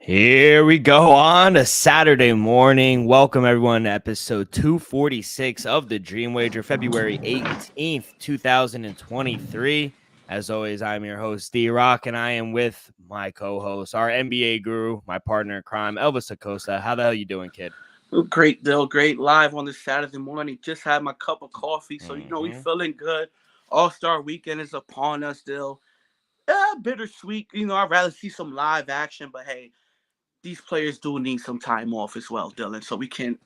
Here we go on a Saturday morning. Welcome everyone to episode 246 of the Dream Wager, February 18th, 2023. As always, I'm your host, D-Rock, and I am with my co-host, our NBA guru, my partner in crime, Elvis Acosta. How the hell you doing, kid? Great, Dill. Great live on this Saturday morning. Just had my cup of coffee, so we Mm-hmm. feeling good. All-Star weekend is upon us, Dill. Bittersweet. I'd rather see some live action, but hey, these players do need some time off as well, Dylan. So we can't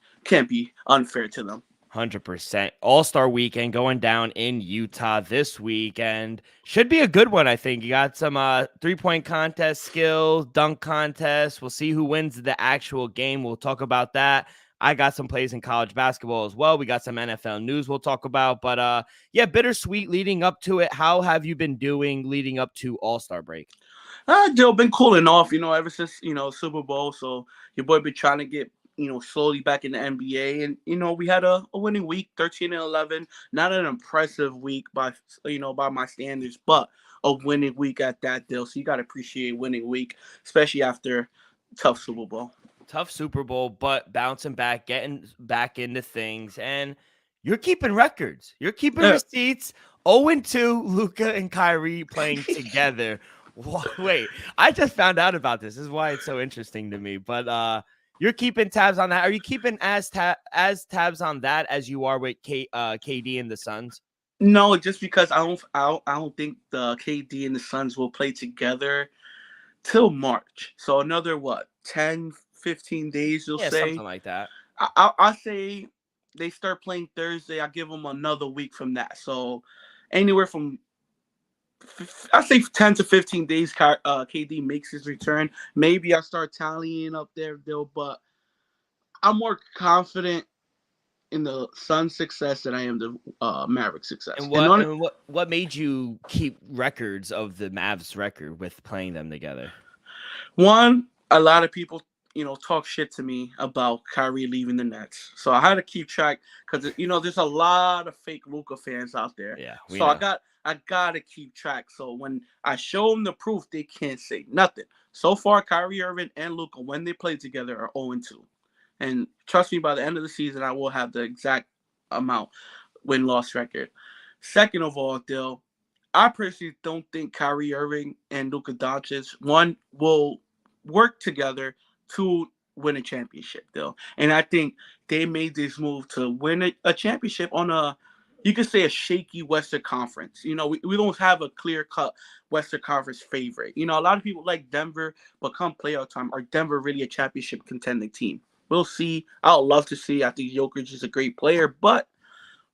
be unfair to them. 100%. All-Star weekend going down in Utah this weekend. Should be a good one, I think. You got some three-point contest skills, dunk contest. We'll see who wins the actual game. We'll talk about that. I got some plays in college basketball as well. We got some NFL news we'll talk about. But yeah, bittersweet leading up to it. How have you been doing leading up to All-Star break? Dill been cooling off, ever since Super Bowl. So your boy been trying to get slowly back in the NBA, and we had a winning week, 13-11. Not an impressive week by my standards, but a winning week at that, Dill. So you got to appreciate winning week, especially after tough Super Bowl. Tough Super Bowl, but bouncing back, getting back into things, and you're keeping records. You're keeping Yeah. receipts. 0-2, Luka and Kyrie playing together. Wait, I just found out about this. This is why it's so interesting to me. But you're keeping tabs on that. Are you keeping as tabs on that as you are with KD and the Suns? No, just because I don't think the KD and the Suns will play together till March. So another 10-15 days, you'll Yeah, say. something like that. I say they start playing Thursday. I give them another week from that. So anywhere from I say 10 to 15 days, KD makes his return. Maybe I start tallying up there, Bill, but I'm more confident in the Suns' success than I am the Maverick success. And And what on and what made you keep records of the Mavs record with playing them together? one, a lot of people talk shit to me about Kyrie leaving the Nets, so I had to keep track because there's a lot of fake Luka fans out there. Yeah, we So I know. got I gotta keep track. So when I show them the proof, they can't say nothing. So far, Kyrie Irving and Luka, when they play together, are 0-2. And trust me, by the end of the season, I will have the exact amount win-loss record. Second of all, Dill, I personally don't think Kyrie Irving and Luka Doncic, one, will work together to win a championship, Dill. And I think they made this move to win a championship on you could say, a shaky Western Conference. We don't have a clear-cut Western Conference favorite. A lot of people like Denver, but come playoff time, are Denver really a championship contending team? We'll see. I would love to see. I think Jokic is a great player, but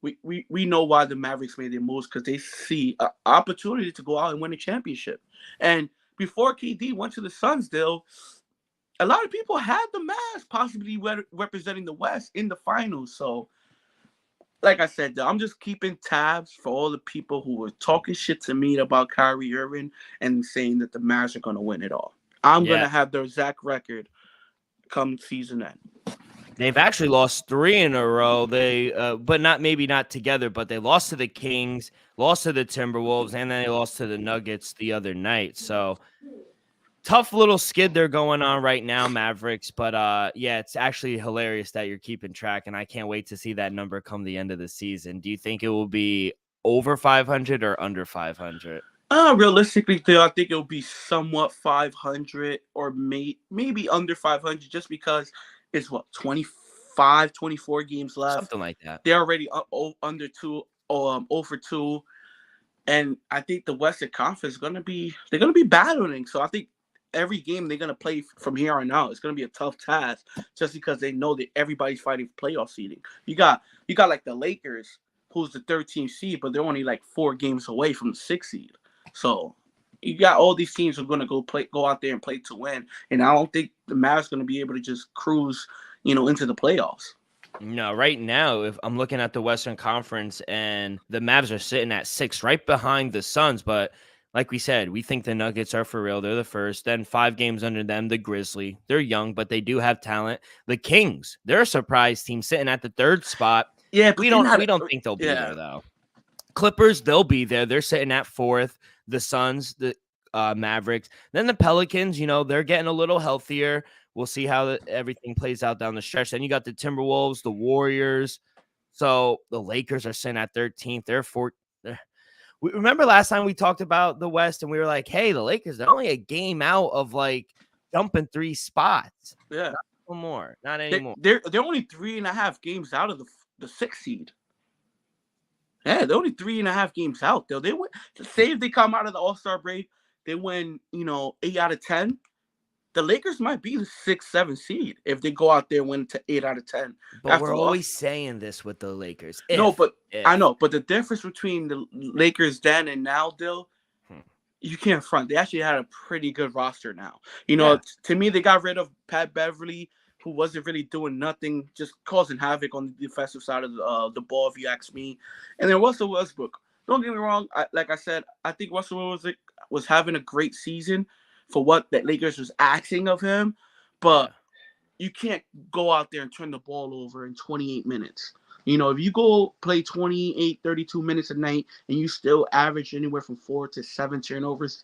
we know why the Mavericks made their moves, because they see an opportunity to go out and win a championship. And before KD went to the Suns, Dill, a lot of people had the Mavs possibly representing the West in the finals. So, like I said, Dill, I'm just keeping tabs for all the people who were talking shit to me about Kyrie Irving and saying that the Mavs are going to win it all. I'm going Yeah. to have their exact record come season end. They've actually lost 3 in a row. But not together, but they lost to the Kings, lost to the Timberwolves, and then they lost to the Nuggets the other night. So tough little skid they're going on right now, Mavericks. But yeah, it's actually hilarious that you're keeping track, and I can't wait to see that number come the end of the season. Do you think it will be over 500 or under 500? Realistically, though, I think it'll be somewhat 500 or maybe under 500, just because it's 25, 24 games left. Something like that. They're already under 0 for 2. And I think the Western Conference they're gonna be battling. So I think every game they're gonna play from here on out, it's gonna be a tough task, just because they know that everybody's fighting for playoff seeding. You got like the Lakers, who's the 13th seed, but they're only like 4 games away from the 6th seed. So you got all these teams who are gonna go out there and play to win. And I don't think the Mavs gonna be able to just cruise, into the playoffs. No, right now, if I'm looking at the Western Conference, and the Mavs are sitting at 6, right behind the Suns. But like we said, we think the Nuggets are for real. They're the first. Then 5 games under them, the Grizzly. They're young, but they do have talent. The Kings, they're a surprise team sitting at the 3rd spot. Yeah, but We don't think they'll be there though. Clippers, they'll be there. They're sitting at 4th. The Suns, Mavericks. Then the Pelicans, they're getting a little healthier. We'll see how everything plays out down the stretch. Then you got the Timberwolves, the Warriors. So the Lakers are sitting at 13th. They're we remember last time we talked about the West and we were like, hey, the Lakers, they're only a game out of like jumping 3 spots. Yeah. No more. Not anymore. They're only 3.5 games out of the 6th seed. Yeah, they're only 3.5 games out. They win. Say if they come out of the All-Star break, they win, 8 out of 10. The Lakers might be the 6th, 7th seed if they go out there and win to 8 out of 10. But we're always saying this with the Lakers. I know. But the difference between the Lakers then and now, Dill, you can't front. They actually had a pretty good roster now. To me, they got rid of Pat Beverly, who wasn't really doing nothing, just causing havoc on the defensive side of the ball, if you ask me. And then Russell Westbrook. Don't get me wrong. Like I said, I think Russell Westbrook was having a great season for what the Lakers was asking of him. But you can't go out there and turn the ball over in 28 minutes. If you go play 28, 32 minutes a night and you still average anywhere from 4 to 7 turnovers,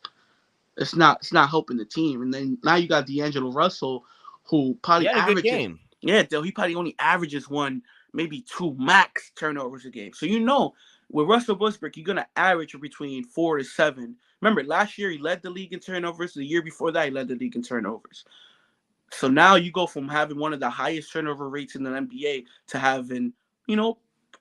it's not helping the team. And then now you got D'Angelo Russell, who probably averages. Good game. Yeah, he probably only averages 1, maybe 2 max turnovers a game. So with Russell Westbrook, you're gonna average between 4 to 7. Remember, last year he led the league in turnovers. The year before that, he led the league in turnovers. So now you go from having one of the highest turnover rates in the NBA to having,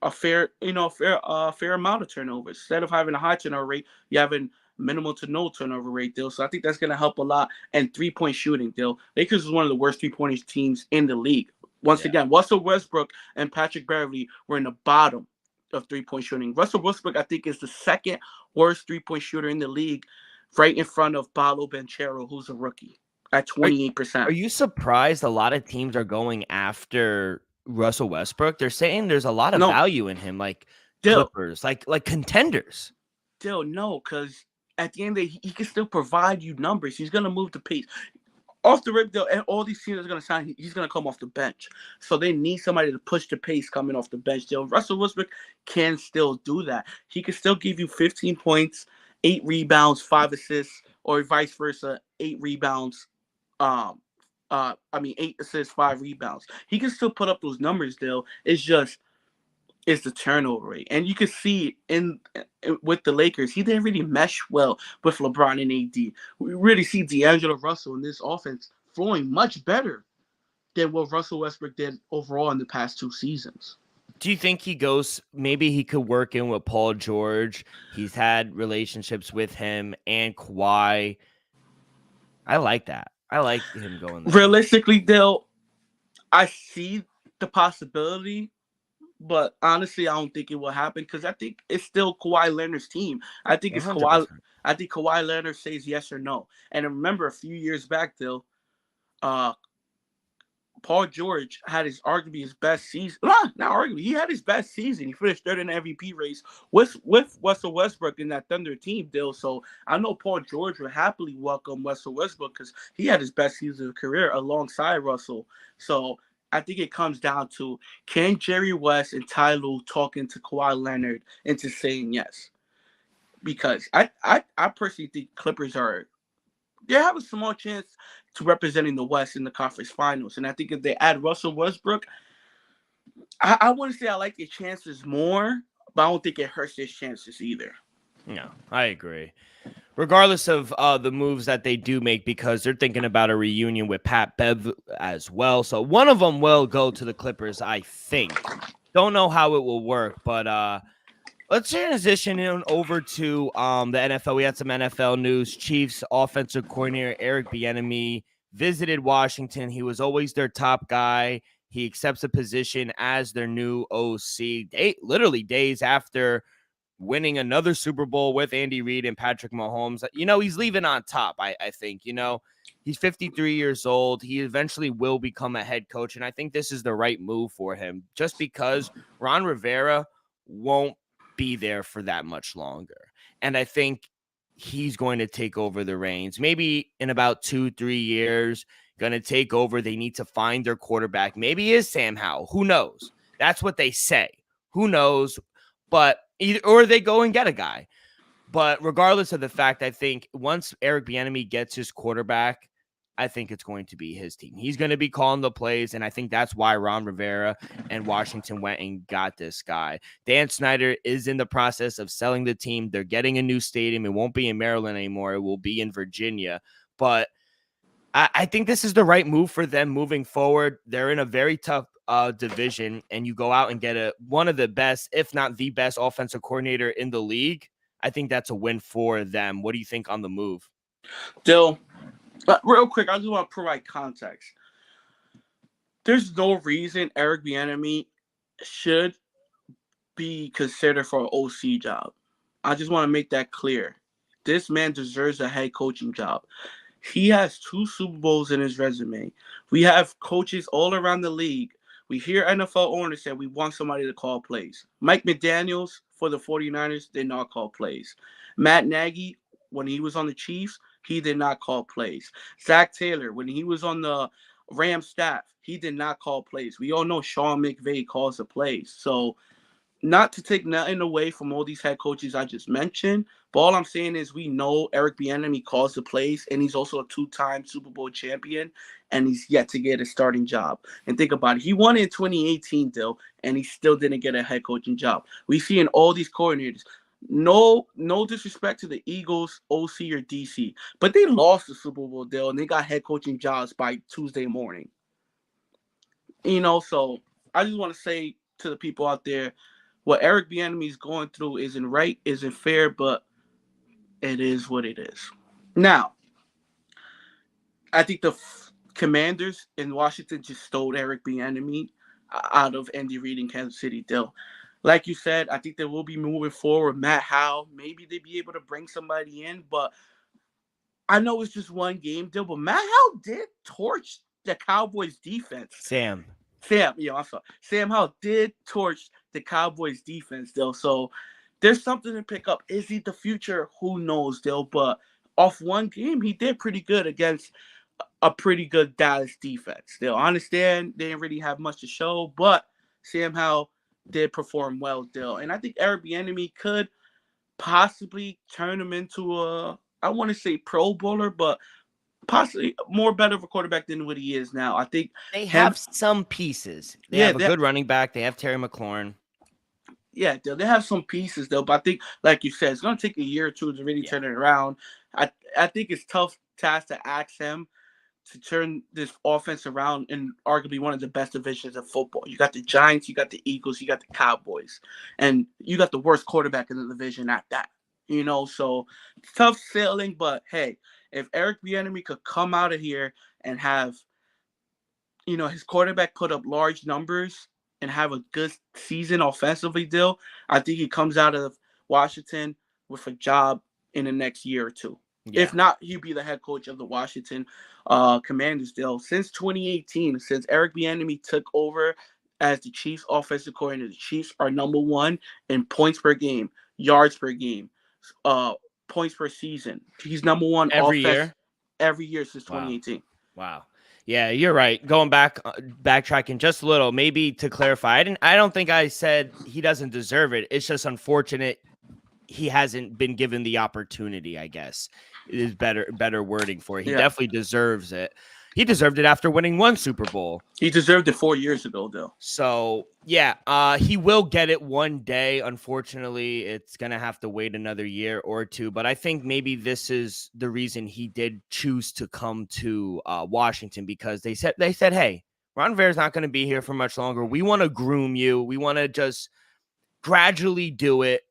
a fair amount of turnovers. Instead of having a high turnover rate, you're having minimal to no turnover rate, Dill. So I think that's going to help a lot. And 3-point shooting, Dill. Lakers is one of the worst 3-point teams in the league. Once again, Russell Westbrook and Patrick Beverly were in the bottom of 3-point shooting. Russell Westbrook, I think, is the second worst 3-point shooter in the league, right in front of Paolo Banchero, who's a rookie, at 28%. Are you surprised a lot of teams are going after Russell Westbrook? They're saying there's a lot of value in him, like Clippers, like contenders. Still, no, because at the end of the day, he can still provide you numbers. He's going to move the pace. Off the rip, and all these teams are going to sign. He's going to come off the bench. So they need somebody to push the pace coming off the bench. Still, Russell Westbrook can still do that. He can still give you 15 points, 8 rebounds, 5 assists, or vice versa, 8 rebounds. 8 assists, 5 rebounds. He can still put up those numbers, Dill. It's the turnover rate. And you can see with the Lakers, he didn't really mesh well with LeBron and AD. We really see D'Angelo Russell in this offense flowing much better than what Russell Westbrook did overall in the past 2 seasons. Do you think maybe he could work in with Paul George? He's had relationships with him and Kawhi. I like that. I like him going there. Realistically, Dill, I see the possibility, but honestly, I don't think it will happen because I think it's still Kawhi Leonard's team. I think it's 100%. I think Kawhi Leonard says yes or no. And remember, a few years back, Dill, Paul George had arguably his best season. Not arguably, he had his best season. He finished third in the MVP race with Russell Westbrook in that Thunder team, Dill. So I know Paul George would happily welcome Russell Westbrook because he had his best season of career alongside Russell. So I think it comes down to, can Jerry West and Ty Lue talking to Kawhi Leonard into saying yes? Because I personally think Clippers they have a small chance to representing the West in the conference finals. And I think if they add Russell Westbrook, I wouldn't say I like their chances more, but I don't think it hurts their chances either. No, I agree. Regardless of the moves that they do make, because they're thinking about a reunion with Pat Bev as well. So one of them will go to the Clippers, I think. Don't know how it will work, but let's transition over to the NFL. We had some NFL news. Chiefs offensive coordinator Eric Bieniemy visited Washington. He was always their top guy. He accepts a position as their new OC. Literally days after winning another Super Bowl with Andy Reid and Patrick Mahomes. He's leaving on top, I think. He's 53 years old. He eventually will become a head coach, and I think this is the right move for him just because Ron Rivera won't be there for that much longer. And I think he's going to take over the reins. Maybe in about 2-3 years, going to take over. They need to find their quarterback. Maybe it is Sam Howell. Who knows? That's what they say. Who knows? But or they go and get a guy. But regardless of the fact, I think once Eric Bieniemy gets his quarterback, I think it's going to be his team. He's going to be calling the plays, and I think that's why Ron Rivera and Washington went and got this guy. Dan Snyder is in the process of selling the team. They're getting a new stadium. It won't be in Maryland anymore. It will be in Virginia. But I think this is the right move for them moving forward. They're in a very tough division, and you go out and get one of the best, if not the best, offensive coordinator in the league. I think that's a win for them. What do you think on the move? Dill, real quick, I just want to provide context. There's no reason Eric Bieniemy should be considered for an OC job. I just want to make that clear. This man deserves a head coaching job. He has 2 Super Bowls in his resume. We have coaches all around the league. We hear NFL owners say we want somebody to call plays. Mike McDaniels for the 49ers did not call plays. Matt Nagy, when he was on the Chiefs, he did not call plays. Zach Taylor, when he was on the Rams staff, he did not call plays. We all know Sean McVay calls the plays. So not to take nothing away from all these head coaches I just mentioned, but all I'm saying is we know Eric Bieniemy calls the plays, and he's also a 2-time Super Bowl champion, and he's yet to get a starting job. And think about it. He won in 2018, Dill, and he still didn't get a head coaching job. We see in all these coordinators, no disrespect to the Eagles, OC, or DC, but they lost the Super Bowl, Dill, and they got head coaching jobs by Tuesday morning. So I just want to say to the people out there, what Eric Bieniemy is going through isn't right, isn't fair, but it is what it is. Now, I think the Commanders in Washington just stole Eric Bieniemy out of Andy Reid in Kansas City, Dill. Like you said, I think they will be moving forward. Matt Howe, maybe they'd be able to bring somebody in, but I know it's just one game, Dill, but Matt Howe did torch the Cowboys defense. Sam Howe did torch the Cowboys defense, Dill. So there's something to pick up. Is he the future? Who knows, Dill? But off one game, he did pretty good against a pretty good Dallas defense. Dill, I understand they didn't really have much to show, but Sam Howe did perform well, Dill. And I think Eric Bieniemy could possibly turn him into I want to say Pro Bowler, but possibly more better of a quarterback than what he is now. I think they have some pieces. They have a good running back. They have Terry McLaurin. Yeah, they have some pieces, though. But I think, like you said, it's going to take a year or two to really turn it around. I think it's tough task to ask him to turn this offense around in arguably one of the best divisions of football. You got the Giants, you got the Eagles, you got the Cowboys, and you got the worst quarterback in the division at that. So tough sailing, but hey, if Eric Bieniemy could come out of here and have, his quarterback put up large numbers and have a good season offensively, Dill, I think he comes out of Washington with a job in the next year or two. Yeah. If not, he'd be the head coach of the Washington Commanders, Dill. Since 2018, since Eric Bieniemy took over as the Chiefs offensive coordinator, the Chiefs are number 1 in points per game, yards per game, points per season. He's number 1 every year since 2018. Wow. Yeah, you're right. Going backtracking just a little, maybe to clarify, I don't think I said he doesn't deserve it. It's just unfortunate he hasn't been given the opportunity, I guess. It is better wording for it. He definitely deserves it. He deserved it after winning 1 Super Bowl. He deserved it 4 years ago, though. So, yeah, he will get it one day. Unfortunately, it's going to have to wait another year or two. But I think maybe this is the reason he did choose to come to Washington, because they said, hey, Ron Rivera's not going to be here for much longer. We want to groom you. We want to just gradually do it.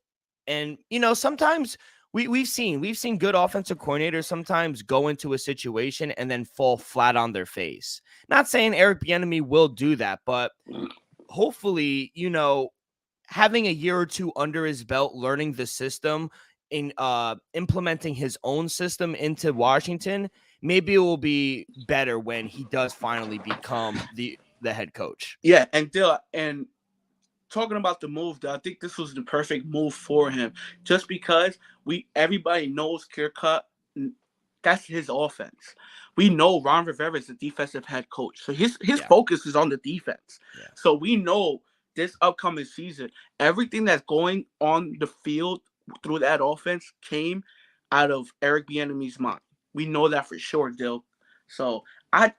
And, sometimes we've seen good offensive coordinators sometimes go into a situation and then fall flat on their face. Not saying Eric Bieniemy will do that, but hopefully, having a year or two under his belt, learning the system, in implementing his own system into Washington, maybe it will be better when he does finally become the head coach. Yeah, and talking about the move, I think this was the perfect move for him, just because everybody knows clear-cut, that's his offense. We know Ron Rivera is the defensive head coach, so his focus is on the defense. Yeah. So we know this upcoming season, everything that's going on the field through that offense came out of Eric Bieniemy's mind. We know that for sure, Dill. So I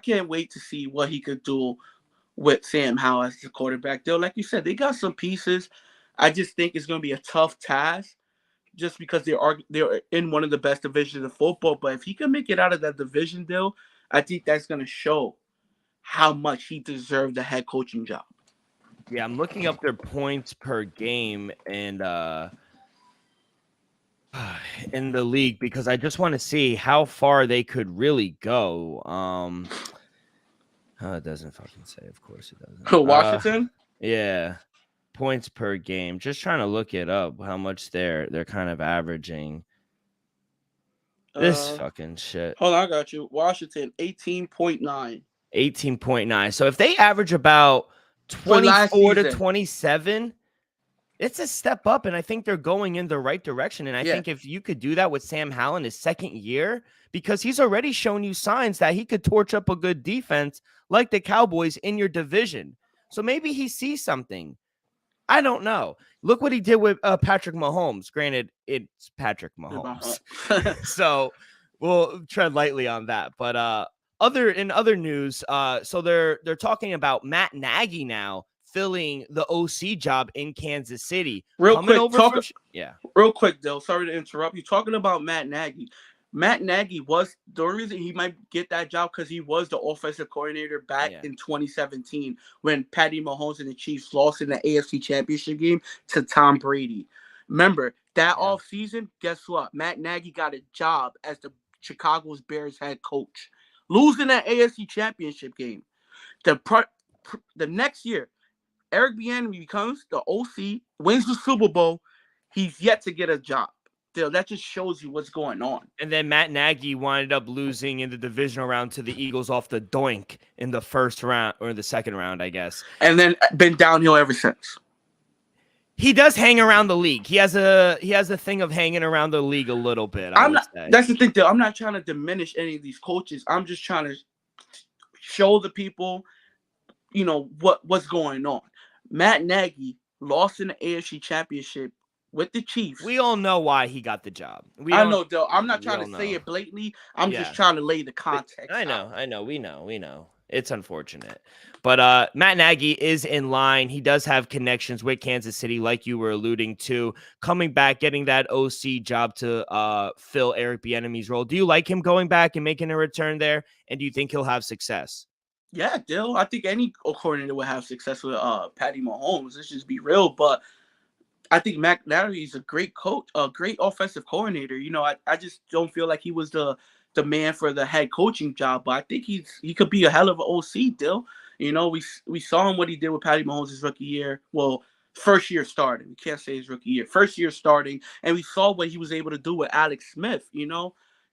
can't wait to see what he could do with Sam Howell as the quarterback. Dill, like you said, they got some pieces. I just think it's going to be a tough task just because they're in one of the best divisions of football. But if he can make it out of that division, Dill, I think that's going to show how much he deserved the head coaching job. Yeah, I'm looking up their points per game and in the league because I just want to see how far they could really go. Oh, it doesn't fucking say. Of course it doesn't. Washington? Yeah. Points per game. Just trying to look it up how much they're kind of averaging. This fucking shit. Hold on, I got you. Washington 18.9. 18.9. So if they average about 24 to 27, it's a step up, and I think they're going in the right direction. And I think if you could do that with Sam Howell in his second year, because he's already shown you signs that he could torch up a good defense like the Cowboys in your division. So maybe he sees something. I don't know. Look what he did with Patrick Mahomes. Granted, it's Patrick Mahomes. So we'll tread lightly on that. But in other news, so they're talking about Matt Nagy now filling the OC job in Kansas City. Real quick, Dill. Sorry to interrupt you. Talking about Matt Nagy. Matt Nagy was the only reason he might get that job because he was the offensive coordinator back in 2017 when Patty Mahomes and the Chiefs lost in the AFC Championship game to Tom Brady. Remember, that offseason, guess what? Matt Nagy got a job as the Chicago Bears head coach. Losing that AFC Championship game. The next year, Eric Bieniemy becomes the OC, wins the Super Bowl. He's yet to get a job. That just shows you what's going on. And then Matt Nagy wound up losing in the divisional round to the Eagles off the doink in the first round or the second round, I guess. And then been downhill ever since. He does hang around the league. He has a thing of hanging around the league a little bit. That's the thing, though. I'm not trying to diminish any of these coaches. I'm just trying to show the people, what's going on. Matt Nagy lost in the AFC Championship with the Chiefs. We all know why he got the job. I know, though. I'm not trying to say it blatantly. I'm just trying to lay the context. I know. We know. It's unfortunate. But Matt Nagy is in line. He does have connections with Kansas City, like you were alluding to. Coming back, getting that OC job to fill Eric Bieniemy's role. Do you like him going back and making a return there? And do you think he'll have success? Yeah, Dill. I think any coordinator will have success with Patty Mahomes. Let's just be real. But I think Matt Nagy is a great coach, a great offensive coordinator. I just don't feel like he was the man for the head coaching job, but I think he could be a hell of an OC, Dill. We saw him what he did with Patty Mahomes his rookie year. Well, first year starting. We can't say his rookie year. First year starting, and we saw what he was able to do with Alex Smith,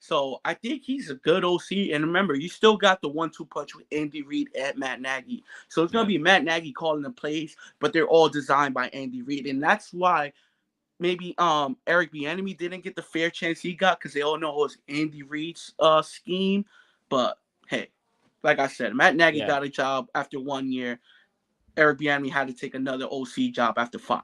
So I think he's a good OC. And remember, you still got the 1-2 punch with Andy Reid and Matt Nagy. So it's going to be Matt Nagy calling the plays, but they're all designed by Andy Reid. And that's why maybe Eric Bieniemy didn't get the fair chance he got because they all know it was Andy Reid's scheme. But, hey, like I said, Matt Nagy got a job after 1 year. Eric Bieniemy had to take another OC job after 5.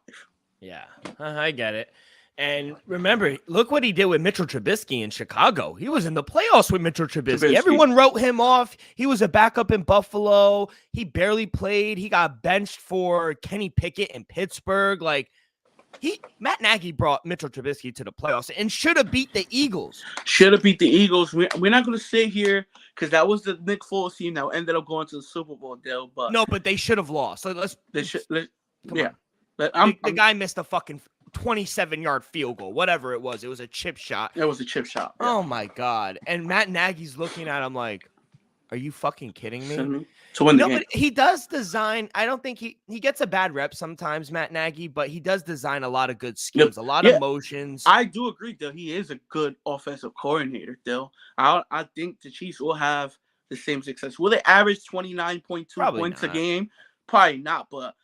Yeah, I get it. And remember, look what he did with Mitchell Trubisky in Chicago. He was in the playoffs with Mitchell Trubisky. Everyone wrote him off. He was a backup in Buffalo. He barely played. He got benched for Kenny Pickett in Pittsburgh. Matt Nagy brought Mitchell Trubisky to the playoffs and should have beat the Eagles. Should have beat the Eagles. We're not going to sit here because that was the Nick Foles team that ended up going to the Super Bowl, Dale. But no, but they should have lost. So come on. But the guy missed a fucking 27-yard field goal, whatever it was. It was a chip shot. It was a chip shot. Yeah. Oh, my God. And Matt Nagy's looking at him like, are you fucking kidding me? To win the game. But he does design. I don't think he gets a bad rep sometimes, Matt Nagy, but he does design a lot of good schemes, a lot of motions. I do agree, Dill. He is a good offensive coordinator, Dill. I think the Chiefs will have the same success. Will they average 29.2 points a game? Probably not, but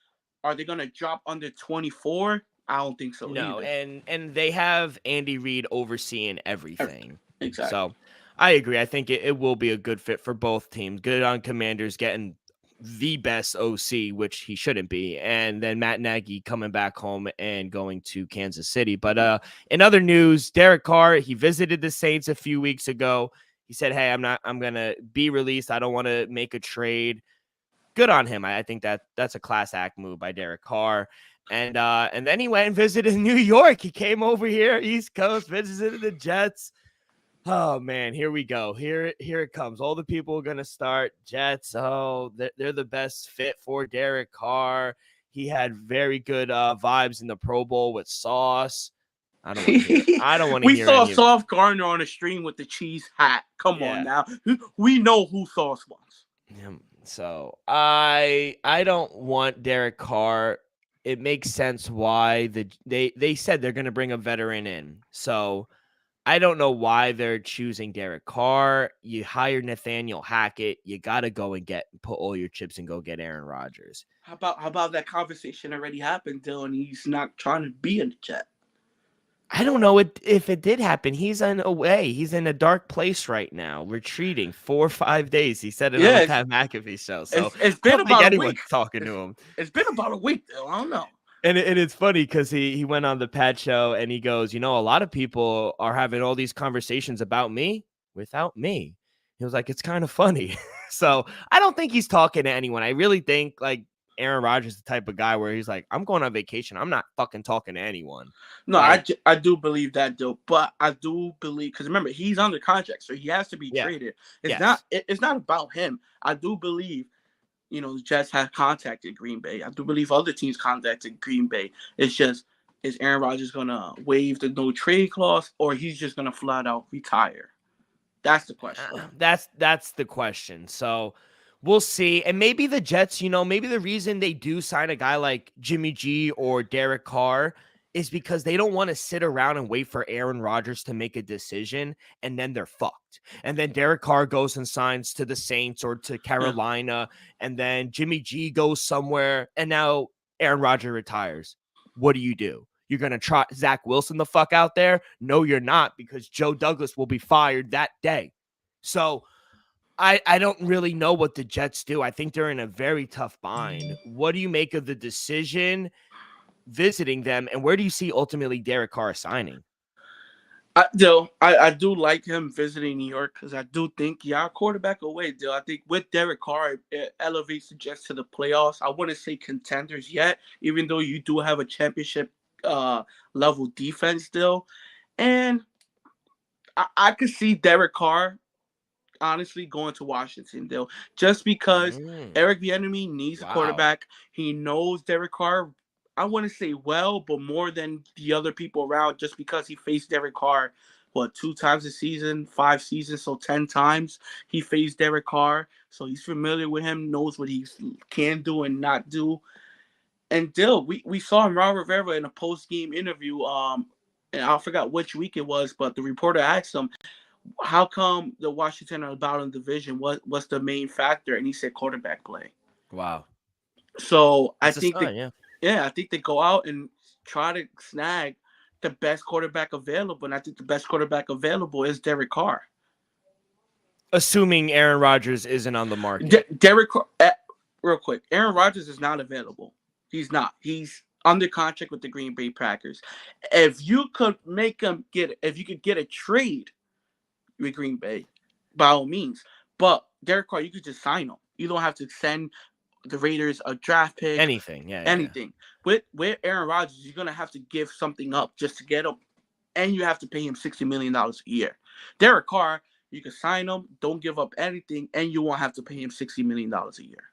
are they going to drop under 24? I don't think so. No, either. And they have Andy Reid overseeing everything. Exactly. So I agree. I think it will be a good fit for both teams. Good on Commanders getting the best OC, which he shouldn't be. And then Matt Nagy coming back home and going to Kansas City. But in other news, Derek Carr, he visited the Saints a few weeks ago. He said, hey, I'm going to be released. I don't want to make a trade. Good on him. I think that's a class act move by Derek Carr. And then he went and visited New York. He came over here, East Coast, visited the Jets. Oh man, here we go. Here it comes. All the people are gonna start Jets. Oh, they're the best fit for Derek Carr. He had very good vibes in the Pro Bowl with Sauce. I don't want to hear. I don't want to hear. We saw Sauce Gardner on a stream with the cheese hat. Come on now. We know who Sauce was. So I don't want Derek Carr. It makes sense why they said they're gonna bring a veteran in. So I don't know why they're choosing Derek Carr. You hired Nathaniel Hackett. You got to go and put all your chips and go get Aaron Rodgers. How about that conversation already happened, Dylan? He's not trying to be in the Jet. I don't know if it did happen. He's away. He's in a dark place right now, retreating 4 or 5 days. He said it on the Pat McAfee show. So it's been about a week. Talking to him. It's been about a week, Dylan. I don't know. And it's funny because he went on the Pat show and he goes, a lot of people are having all these conversations about me without me. He was like, it's kind of funny. So I don't think he's talking to anyone. I really think like Aaron Rodgers is the type of guy where he's like, I'm going on vacation. I'm not fucking talking to anyone. No, right? I do believe that, though. But I do believe, because remember, he's under contract, so he has to be traded. It's not about him. I do believe, the Jets have contacted Green Bay. I do believe other teams contacted Green Bay. It's just, is Aaron Rodgers going to waive the no trade clause, or he's just going to flat out retire? That's the question. That's the question. So we'll see. And maybe the Jets, maybe the reason they do sign a guy like Jimmy G or Derek Carr is because they don't want to sit around and wait for Aaron Rodgers to make a decision, and then they're fucked. And then Derek Carr goes and signs to the Saints or to Carolina, and then Jimmy G goes somewhere, and now Aaron Rodgers retires. What do? You're going to trot Zach Wilson the fuck out there? No, you're not, because Joe Douglas will be fired that day. So I don't really know what the Jets do. I think they're in a very tough bind. What do you make of the decision visiting them, and where do you see ultimately Derek Carr signing? I do like him visiting New York because I do think quarterback away, Dill. I think with Derek Carr, it elevates the Jets to the playoffs. I wouldn't say contenders yet, even though you do have a championship level defense still. And I could see Derek Carr honestly going to Washington, Dill, just because Eric Bieniemy needs a quarterback. He knows Derek Carr, I wouldn't say well, but more than the other people around, just because he faced Derek Carr, 2 times a season, 5 seasons, so 10 times he faced Derek Carr. So he's familiar with him, knows what he can do and not do. And Dill, we saw him, Ron Rivera, in a post-game interview, and I forgot which week it was, but the reporter asked him, how come the Washington are about in the division? What's the main factor? And he said quarterback play. Wow. So I think I think they go out and try to snag the best quarterback available. And I think the best quarterback available is Derek Carr. Assuming Aaron Rodgers isn't on the market. Derek Carr, real quick, Aaron Rodgers is not available. He's not. He's under contract with the Green Bay Packers. If you could get a trade with Green Bay, by all means. But Derek Carr, you could just sign him. You don't have to send the Raiders a draft pick. Anything. With Aaron Rodgers, you're gonna have to give something up just to get him, and you have to pay him $60 million a year. Derek Carr, you can sign him, don't give up anything, and you won't have to pay him $60 million a year.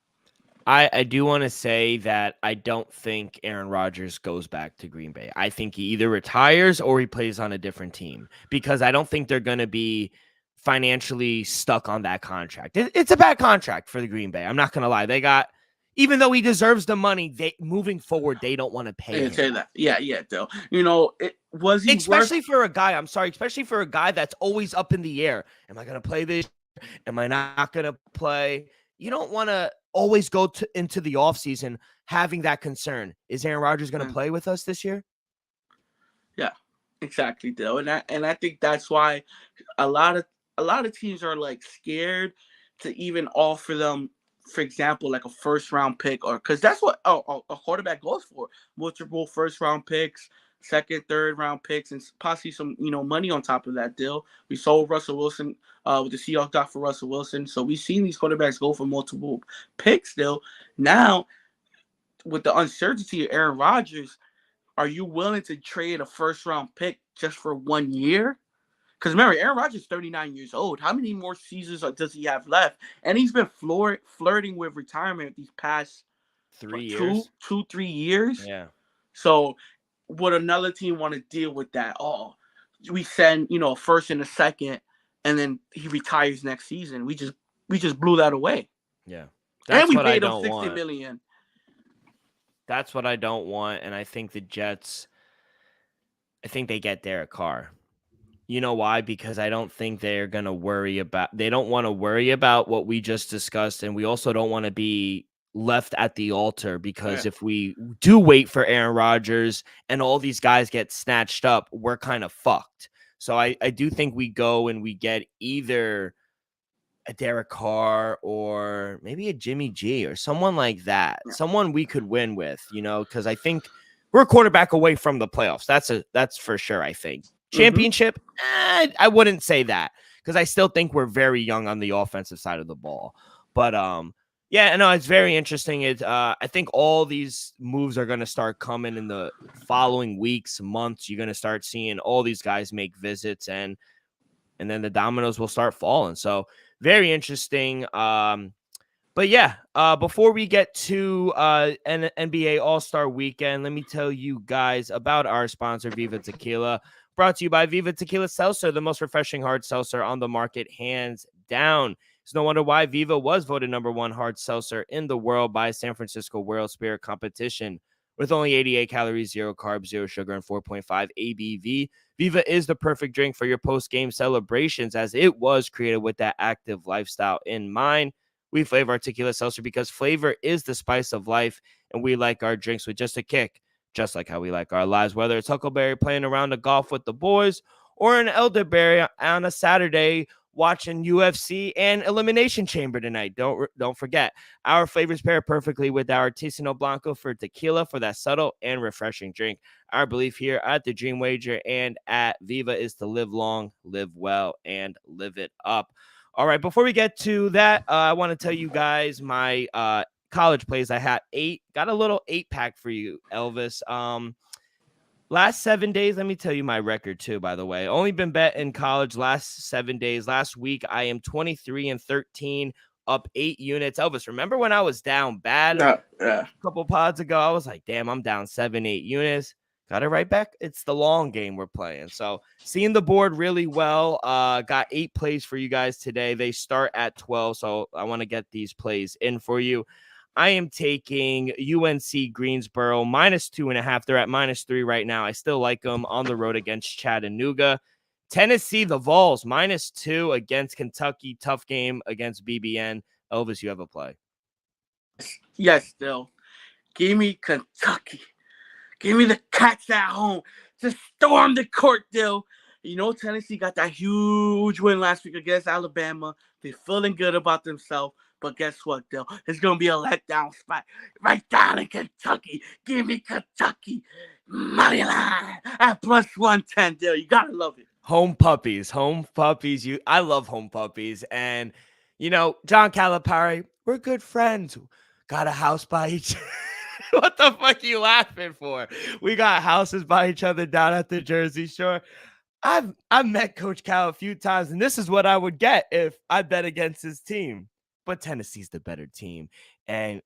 I do want to say that I don't think Aaron Rodgers goes back to Green Bay. I think he either retires or he plays on a different team, because I don't think they're going to be financially stuck on that contract. It's a bad contract for the Green Bay. I'm not going to lie. Even though he deserves the money, moving forward, they don't want to pay him. Say that. Yeah, though. Especially for a guy that's always up in the air. Am I going to play this? Am I not going to play? You don't want to always go into the offseason having that concern. Is Aaron Rodgers going to play with us this year? Yeah, exactly, Dill. And I think that's why a lot of teams are like scared to even offer them for example, like a first round pick, or because that's what a quarterback goes for, multiple first round picks, second, third round picks, and possibly some money on top of that deal. We sold Russell Wilson with the Seahawks got for Russell Wilson, so we've seen these quarterbacks go for multiple picks. Still, now with the uncertainty of Aaron Rodgers, are you willing to trade a first round pick just for 1 year? Because remember, Aaron Rodgers is 39 years old. How many more seasons does he have left? And he's been flirting with retirement these past 3 years, 3 years. Yeah. So would another team want to deal with that? Oh, we send a first and a second, and then he retires next season. We just blew that away. Yeah, and we paid him $60 million. That's what I don't want, and I think the Jets. I think they get Derek Carr. You know why? Because I don't think they're going to worry about – they don't want to worry about what we just discussed, and we also don't want to be left at the altar because if we do wait for Aaron Rodgers and all these guys get snatched up, we're kind of fucked. So I do think we go and we get either a Derek Carr or maybe a Jimmy G or someone like that, someone we could win with, because I think we're a quarterback away from the playoffs. That's for sure, I think. Championship, I wouldn't say that because I still think we're very young on the offensive side of the ball. But yeah, no, it's very interesting. I think all these moves are going to start coming in the following weeks, months. You're going to start seeing all these guys make visits, and then the dominoes will start falling. So very interesting. But yeah, before we get to an NBA All-Star Weekend, let me tell you guys about our sponsor, Viva Tequila. Brought to you by Viva Tequila Seltzer, the most refreshing hard seltzer on the market, hands down. It's no wonder why Viva was voted #1 hard seltzer in the world by San Francisco World Spirit Competition. With only 88 calories, 0 carbs, 0 sugar, and 4.5 ABV, Viva is the perfect drink for your post-game celebrations as it was created with that active lifestyle in mind. We flavor our tequila seltzer because flavor is the spice of life, and we like our drinks with just a kick. Just like how we like our lives, whether it's Huckleberry playing around the golf with the boys or an elderberry on a Saturday watching UFC and Elimination Chamber tonight. Don't forget, our flavors pair perfectly with our Artisanal Blanco for tequila for that subtle and refreshing drink. Our belief here at the Dream Wager and at Viva is to live long, live well, and live it up. All right, before we get to that, I want to tell you guys my college plays. I had got a little 8-pack for you, Elvis. Last 7 days, let me tell you my record too, by the way. Only been bet in college last 7 days. Last week, I am 23-13, up 8 units. Elvis, remember when I was down bad a couple pods ago? I was like, damn, I'm down 7-8 units. Got it right back. It's the long game we're playing. So seeing the board really well. Got 8 plays for you guys today. They start at 12, so I want to get these plays in for you. I am taking UNC Greensboro -2.5. They're at -3 right now. I still like them on the road against Chattanooga. Tennessee, the Vols, -2 against Kentucky. Tough game against BBN. Elvis, you have a play. Yes, still. Give me Kentucky. Give me the Cats at home. Just storm the court, Dill. Tennessee got that huge win last week against Alabama. They're feeling good about themselves. But guess what, Dill? It's going to be a letdown spot right down in Kentucky. Give me Kentucky. Money line at +110, Dill. You got to love it. Home puppies. I love home puppies. And, John Calipari, we're good friends. Got a house by each What the fuck are you laughing for? We got houses by each other down at the Jersey Shore. I've met Coach Cal a few times, and this is what I would get if I bet against his team. But Tennessee's the better team. And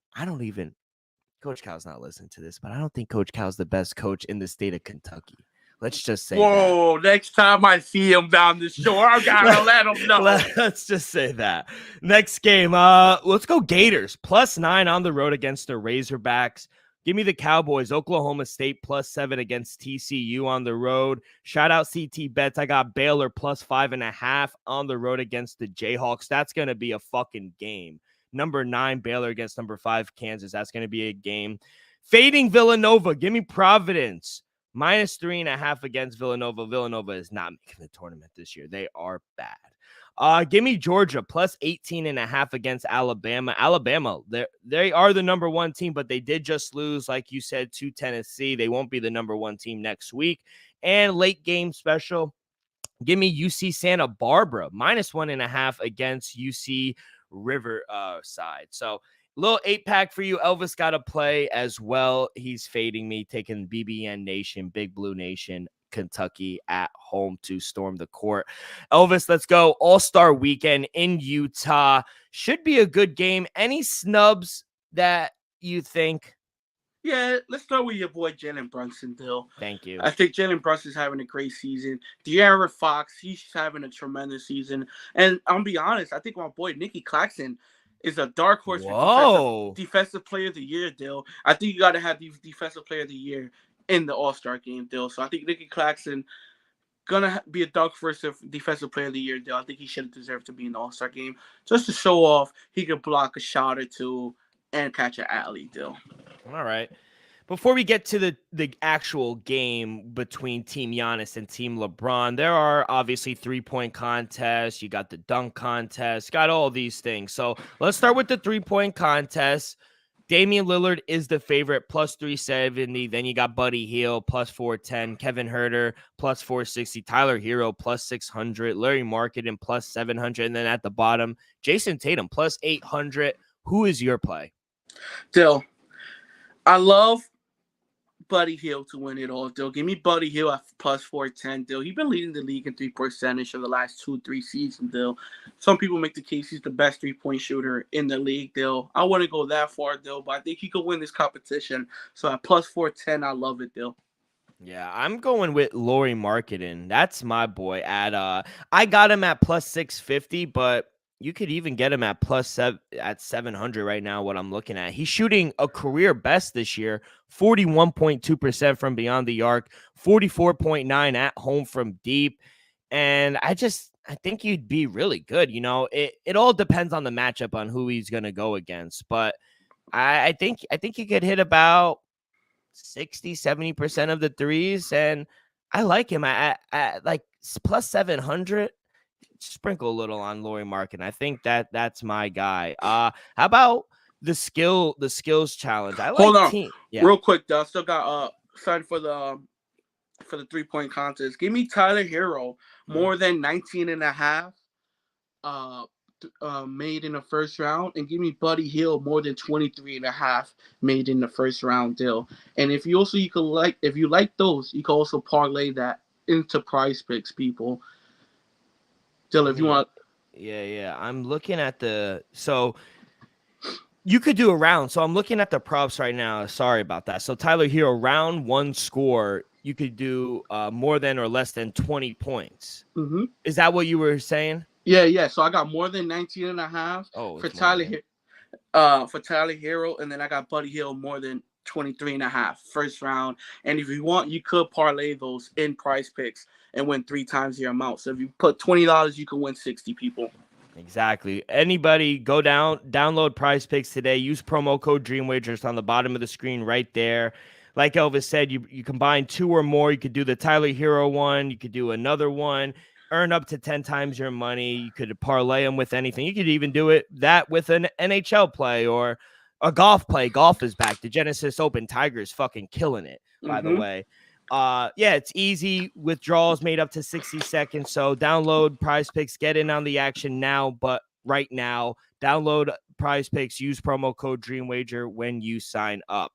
Coach Cal's not listening to this, but I don't think Coach Cal's the best coach in the state of Kentucky. Let's just say that. Next time I see him down the shore, I gotta let him know. Let's just say that. Next game, let's go Gators. +9 on the road against the Razorbacks. Give me the Cowboys. Oklahoma State +7 against TCU on the road. Shout out CT Bets. I got Baylor +5.5 on the road against the Jayhawks. That's going to be a fucking game. Number 9 Baylor against number 5 Kansas. That's going to be a game. Fading Villanova. Give me Providence. -3.5 against Villanova. Villanova is not making the tournament this year. They are bad. Give me Georgia plus 18.5 against Alabama. Alabama, they are the number one team, but they did just lose, like you said, to Tennessee. They won't be the number one team next week. And late game special, give me UC Santa Barbara minus 1.5 against UC Riverside. So little 8-pack for you. Elvis got to play as well. He's fading me, taking BBN Nation, Big Blue Nation, Kentucky at home to storm the court. Elvis, let's go. All-Star weekend in Utah. Should be a good game. Any snubs that you think? Yeah, let's start with your boy Jalen Brunson, Dill. Thank you. I think Jalen Brunson's having a great season. De'Aaron Fox, he's having a tremendous season. And I'll be honest, I think my boy Nicky Claxton is a dark horse for defensive player of the year, Dill. I think you got to have the defensive player of the year in the All-Star game, Dill. So I think Nicky Claxton gonna be a dark horse for defensive player of the year, Dill. I think he should have deserved to be in the All-Star game just to show off he could block a shot or two and catch an alley, Dill. All right. Before we get to the actual game between Team Giannis and Team LeBron, there are obviously 3-point contests. You got the dunk contest, got all these things. So let's start with the 3-point contest. Damian Lillard is the favorite, plus 370. Then you got Buddy Hield, plus 410. Kevin Huerter, plus 460. Tyler Hero, plus 600. Larry Marketing, plus 700. And then at the bottom, Jason Tatum, plus 800. Who is your play? Dill, I love Buddy Hield to win it all, Dill. Give me Buddy Hield at plus 410, Dill. He's been leading the league in 3-point percentage for the last 2-3 seasons, Dill. Some people make the case he's the best 3-point shooter in the league, Dill. I wouldn't go that far, Dill, but I think he could win this competition. So at plus 410, I love it, Dill. Yeah, I'm going with Lauri Markkanen. That's my boy. I got him at plus 650, but you could even get him at at 700 right now, what I'm looking at. He's shooting a career best this year, 41.2% from beyond the arc, 44.9 at home from deep. And I think he'd be really good. You know, it all depends on the matchup on who he's going to go against. But I think he could hit about 60-70% of the threes. And I like him at like plus 700. Sprinkle a little on Lauri Markkanen. I think that's my guy. How about the skills challenge? Hold on. Real quick, though. Still got signed for the 3-point contest. Give me Tyler Hero more than 19.5 made in the first round, and give me Buddy Hield more than 23.5 made in the first round, Dill. And if you like those, you can also parlay that into Prize Picks, people. Still, if you want. Yeah. I'm looking at so you could do a round. So I'm looking at the props right now. Sorry about that. So Tyler Hero, round one score, you could do more than or less than 20 points. Mm-hmm. Is that what you were saying? Yeah. So I got more than 19.5 for Tyler Hero, and then I got Buddy Hield more than 23.5 first round. And if you want, you could parlay those in Prize Picks and win 3 times your amount. So if you put $20, you can win 60, people. Exactly. Anybody go download Prize Picks today. Use promo code DreamWagers on the bottom of the screen right there. Like Elvis said, you combine 2 or more. You could do the Tyler Hero one. You could do another one. Earn up to 10 times your money. You could parlay them with anything. You could even do that with an NHL play or a golf play. Golf is back. The Genesis Open. Tiger's fucking killing it, by the way. It's easy. Withdrawals made up to 60 seconds. So download Prize Picks, get in on the action now. But right now, download Prize Picks, use promo code DreamWager when you sign up.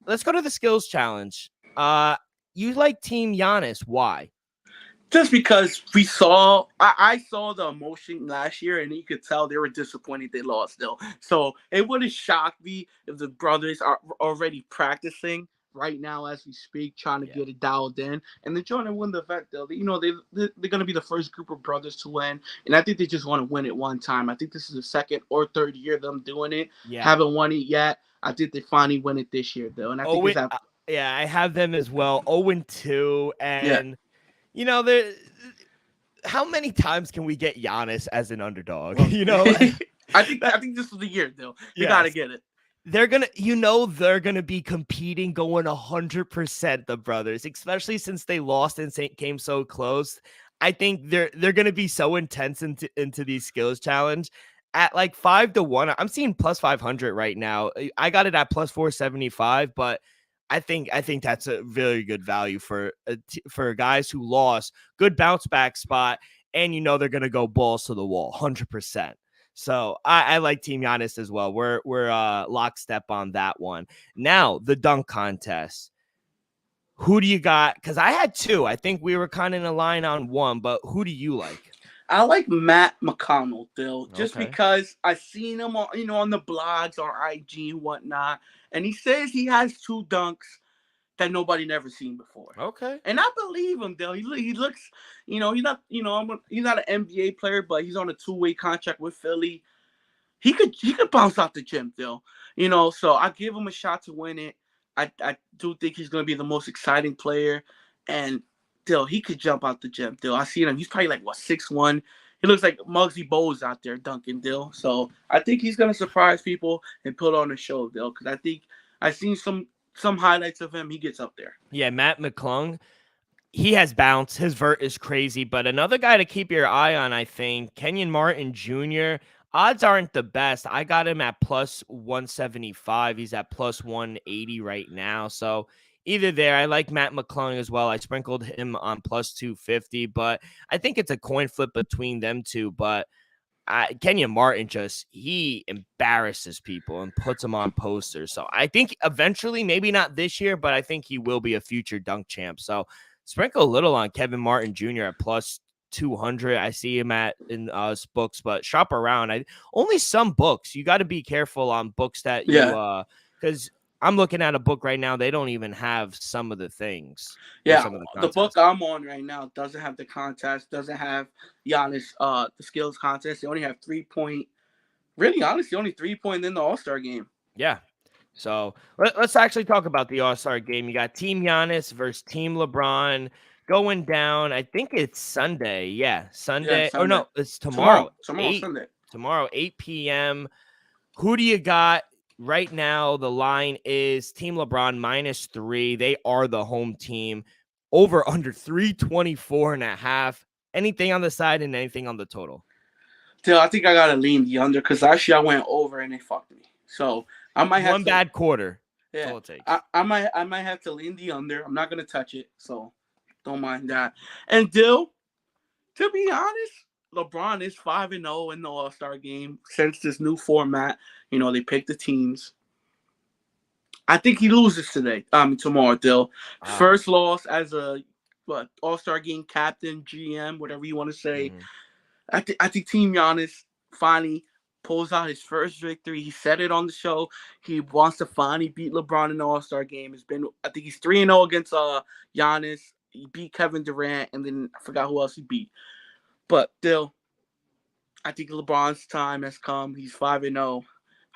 Let's go to the skills challenge. You like Team Giannis. Why? Just because I saw the emotion last year, and you could tell they were disappointed they lost, though. So it wouldn't shock me if the brothers are already practicing right now as we speak, trying to get it dialed in, and they're trying to win the event, though. You know, they're going to be the first group of brothers to win, and I think they just want to win it one time. I think this is the second or third year of them doing it. Haven't won it yet. I think they finally win it this year, though, and I think I have them as well. 0-2, and you know, how many times can we get Giannis as an underdog? You know, I think this is the year, though. You gotta get it. They're gonna be competing, going 100%. The brothers, especially since they lost and came so close. I think they're gonna be so intense into these skills challenge. At like 5-1, I'm seeing plus 500 right now. I got it at plus 475, but I think that's a very good value for guys who lost. Good bounce back spot, and they're gonna go balls to the wall, 100%. So I like Team Giannis as well. We're lockstep on that one. Now the dunk contest. Who do you got? Because I had two. I think we were kind of in a line on one, but who do you like? I like Matt McConnell, Dill, just Okay. because I've seen him on the blogs on IG and whatnot, and he says he has 2 dunks that nobody never seen before. Okay. And I believe him, Dill. He looks, he's not, he's not an NBA player, but he's on a 2-way contract with Philly. He could bounce out the gym, Dill. So I give him a shot to win it. I do think he's going to be the most exciting player, and Dill, he could jump out the gym. Dill, I see him. He's probably like 6'1". He looks like Muggsy Bogues out there dunking, Dill. So I think he's going to surprise people and put on a show, Dill, because I think I've seen some highlights of him. He gets up there. Yeah, Matt McClung. He has bounce. His vert is crazy. But another guy to keep your eye on, I think, Kenyon Martin Jr. Odds aren't the best. I got him at plus 175. He's at plus 180 right now. So either there, I like Matt McClung as well. I sprinkled him on plus 250, but I think it's a coin flip between them two. But Kenyon Martin he embarrasses people and puts them on posters. So I think eventually, maybe not this year, but I think he will be a future dunk champ. So sprinkle a little on Kevin Martin Jr. at plus 200. I see him in books, but shop around. Only some books. You got to be careful on books that you because I'm looking at a book right now. They don't even have some of the things. Yeah, some of the book I'm on right now doesn't have the contest, doesn't have Giannis the skills contest. They only have 3-point. Really, honestly, only 3-point in the All-Star game. Yeah. So let's actually talk about the All-Star game. You got Team Giannis versus Team LeBron going down. I think it's Sunday. Yeah, Sunday. Yeah, Sunday. Or no, it's tomorrow. Sunday. Tomorrow, 8 p.m. Who do you got? Right now, the line is Team LeBron -3. They are the home team. Over under 324.5. Anything on the side and anything on the total? Dude, I think I gotta lean the under because actually I went over and they fucked me. So I might have one bad quarter. Yeah, that's all it takes. I might have to lean the under. I'm not gonna touch it, so don't mind that. And Dill, to be honest, LeBron is 5-0 in the All-Star game since this new format. They pick the teams. I think he loses tomorrow, Dill. First loss as a All-Star game captain, GM, whatever you want to say. Mm-hmm. I think Team Giannis finally pulls out his first victory. He said it on the show. He wants to finally beat LeBron in the All-Star game. I think he's 3-0 against Giannis. He beat Kevin Durant, and then I forgot who else he beat. But Dill, I think LeBron's time has come. He's 5-0.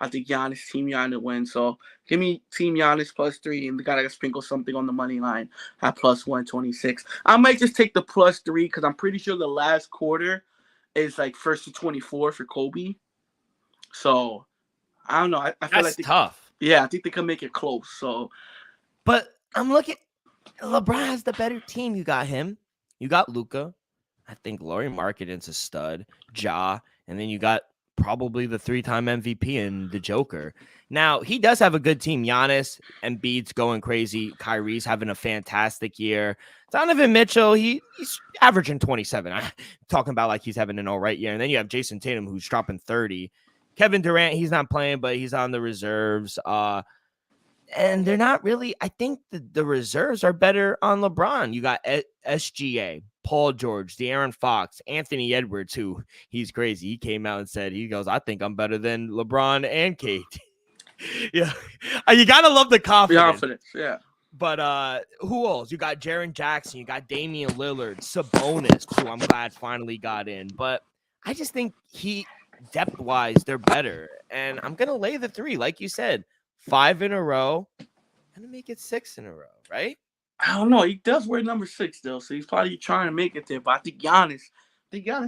I think Team Giannis wins. So give me Team Giannis +3, and we gotta sprinkle something on the money line at plus 126. I might just take the +3 because I'm pretty sure the last quarter is like 1st to 24 for Kobe. So I don't know. I feel that's tough. Yeah, I think they can make it close. So, but I'm looking. LeBron has the better team. You got him. You got Luka. I think Lauri Markkanen's a stud. Ja, and then you got probably the 3-time MVP and the Joker. Now, he does have a good team. Giannis, Embiid's going crazy. Kyrie's having a fantastic year. Donovan Mitchell, he's averaging 27. I'm talking about like he's having an all right year. And then you have Jason Tatum, who's dropping 30. Kevin Durant, he's not playing, but he's on the reserves. And they're not really, I think the reserves are better on LeBron. You got SGA, Paul George, De'Aaron Fox, Anthony Edwards, who he's crazy. He came out and said, I think I'm better than LeBron and Kate. Yeah. You got to love the confidence. Yeah. But who else? You got Jaren Jackson. You got Damian Lillard, Sabonis, who I'm glad finally got in. But I just think depth-wise, they're better. And I'm going to lay the 3, like you said. 5 in a row. I'm going to make it 6 in a row, right? I don't know. He does wear number 6, though, so he's probably trying to make it there. But I think Giannis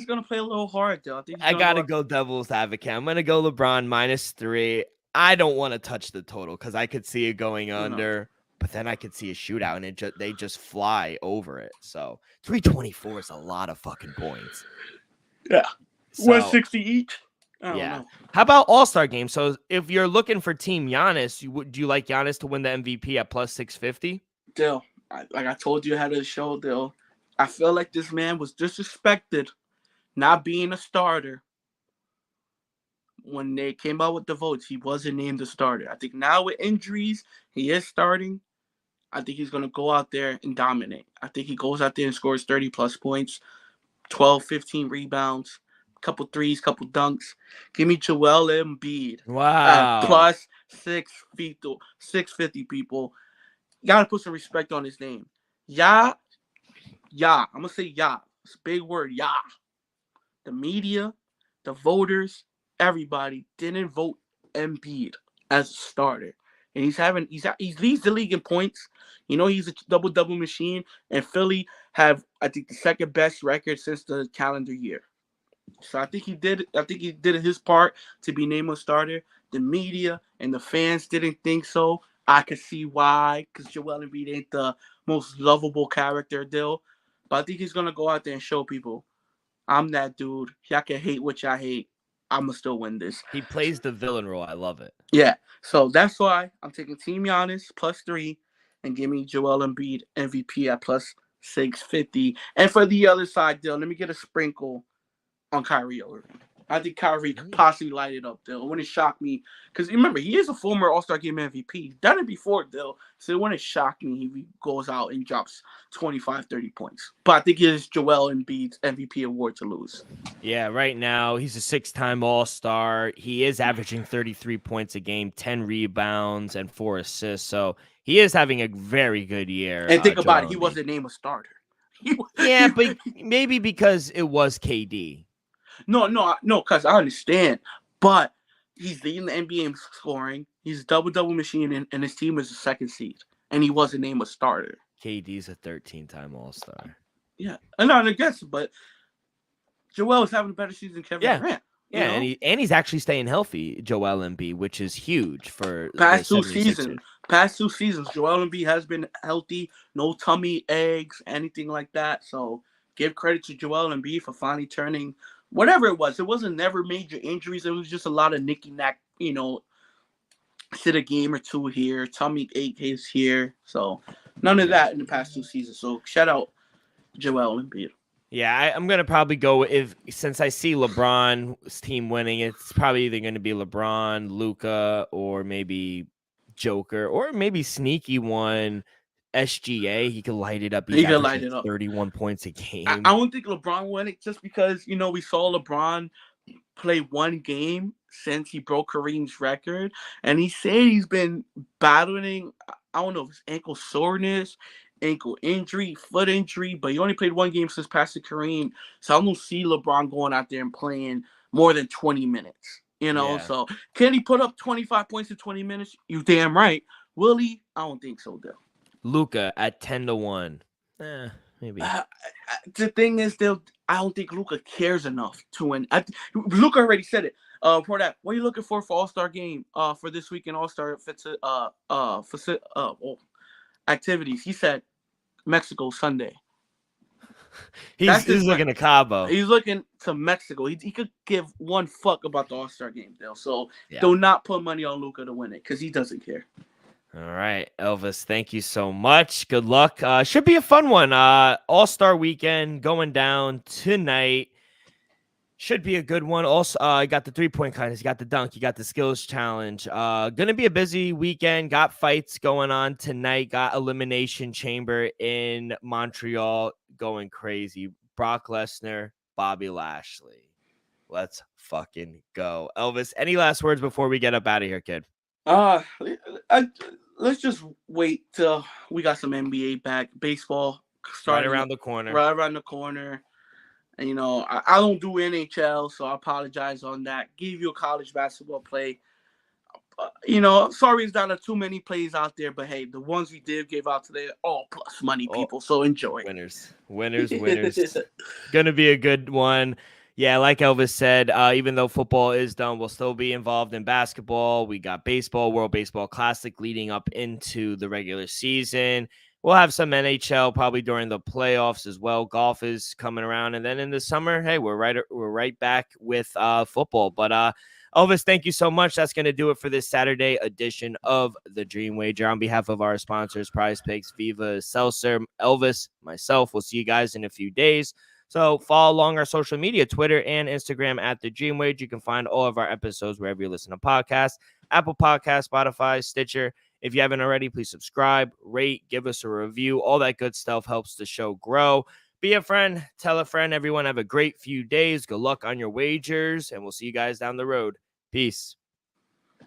going to play a little hard, though. I got to go devil's advocate. I'm going to go LeBron -3. I don't want to touch the total because I could see it going under. but then I could see a shootout and they just fly over it. So 324 is a lot of fucking points. Yeah. So 160 each. I don't know. How about All-Star game? So if you're looking for Team Giannis, do you like Giannis to win the MVP at plus 650? Dill, like I told you ahead of the show, Dill, I feel like this man was disrespected not being a starter. When they came out with the votes, he wasn't named a starter. I think now with injuries, he is starting. I think he's going to go out there and dominate. I think he goes out there and scores 30-plus points, 12, 15 rebounds, couple threes, couple dunks. Give me Joel Embiid. Wow. Plus 650 people. You got to put some respect on his name. Yeah. I'm going to say yeah. It's a big word, yeah. The media, the voters, everybody didn't vote Embiid as a starter. And he leads the league in points. You know, he's a double-double machine. And Philly have, I think, the second best record since the calendar year. So I think he did his part to be named a starter. The media and the fans didn't think so. I could see why, because Joel Embiid ain't the most lovable character, Dill. But I think he's gonna go out there and show people, I'm that dude. Y'all can hate what y'all hate. I'ma still win this. He plays the villain role. I love it. Yeah. So that's why I'm taking Team Giannis plus 3 and give me Joel Embiid MVP at plus 650. And for the other side, Dill, let me get a sprinkle on Kyrie Irving. I think Kyrie could possibly light it up, Dill. It wouldn't shock me. Because remember, he is a former All-Star Game MVP. He's done it before, Dill. So it wouldn't shock me if he goes out and drops 25, 30 points. But I think it is Joel Embiid's MVP award to lose. Yeah, right now, he's a 6-time All-Star. He is averaging 33 points a game, 10 rebounds, and 4 assists. So he is having a very good year. And think about it. He wasn't named a starter. But maybe because it was KD. No, because I understand. But he's leading the NBA in scoring. He's a double-double machine, and his team is the second seed. And he wasn't named a starter. KD's a 13-time All-Star. Yeah. And not against him, but Joel is having a better season than Kevin Durant. Yeah, and he's actually staying healthy, Joel Embiid, which is huge for past 2 seasons. Past 2 seasons, Joel Embiid has been healthy, no tummy aches, anything like that. So give credit to Joel Embiid for finally turning whatever it was. It wasn't never major injuries. It was just a lot of nicky-knack, sit a game or 2 here, tummy ache is here. So none of that in the past 2 seasons. So shout out Joel Embiid. Yeah, I'm going to probably go since I see LeBron's team winning, it's probably either going to be LeBron, Luka, or maybe Joker, or maybe sneaky one, SGA. He could light it up. He could light it up. 31 points a game. I don't think LeBron won it just because, we saw LeBron play 1 game since he broke Kareem's record. And he said he's been battling, I don't know if it's ankle soreness, ankle injury, foot injury, but he only played 1 game since passing Kareem. So I don't see LeBron going out there and playing more than 20 minutes. So can he put up 25 points in 20 minutes? You damn right. Will he? I don't think so, though. Luka at 10-1. Maybe. The thing is, I don't think Luka cares enough to win. Luka already said it. For that, what are you looking for All-Star game? For this weekend All-Star activities. He said Mexico Sunday. He's looking to Cabo. He's looking to Mexico. He could give 1 fuck about the All-Star game, Dale. So do not put money on Luka to win it because he doesn't care. All right, Elvis, thank you so much. Good luck. Should be a fun one. All-Star weekend going down tonight. Should be a good one. Also, you got the 3-point contest, you got the dunk, you got the skills challenge. Gonna be a busy weekend. Got fights going on tonight. Got Elimination Chamber in Montreal going crazy. Brock Lesnar, Bobby Lashley. Let's fucking go. Elvis, any last words before we get up out of here, kid? Let's just wait till we got some NBA back. Baseball starting right around the corner. Right around the corner. And, I don't do NHL, so I apologize on that. Give you a college basketball play. Sorry it's not too many plays out there, but hey, the ones we did give out today are all plus money, people. So enjoy. Winners. Gonna be a good one. Yeah, like Elvis said, even though football is done, we'll still be involved in basketball. We got baseball, World Baseball Classic leading up into the regular season. We'll have some NHL probably during the playoffs as well. Golf is coming around, and then in the summer, hey, we're right back with football. But Elvis, thank you so much. That's going to do it for this Saturday edition of the Dream Wager. On behalf of our sponsors, Prize Picks, Viva, Seltzer, Elvis, myself, we'll see you guys in a few days. So follow along our social media, Twitter and Instagram at The Dream Wage. You can find all of our episodes wherever you listen to podcasts, Apple Podcasts, Spotify, Stitcher. If you haven't already, please subscribe, rate, give us a review. All that good stuff helps the show grow. Be a friend, tell a friend. Everyone have a great few days. Good luck on your wagers, and we'll see you guys down the road. Peace.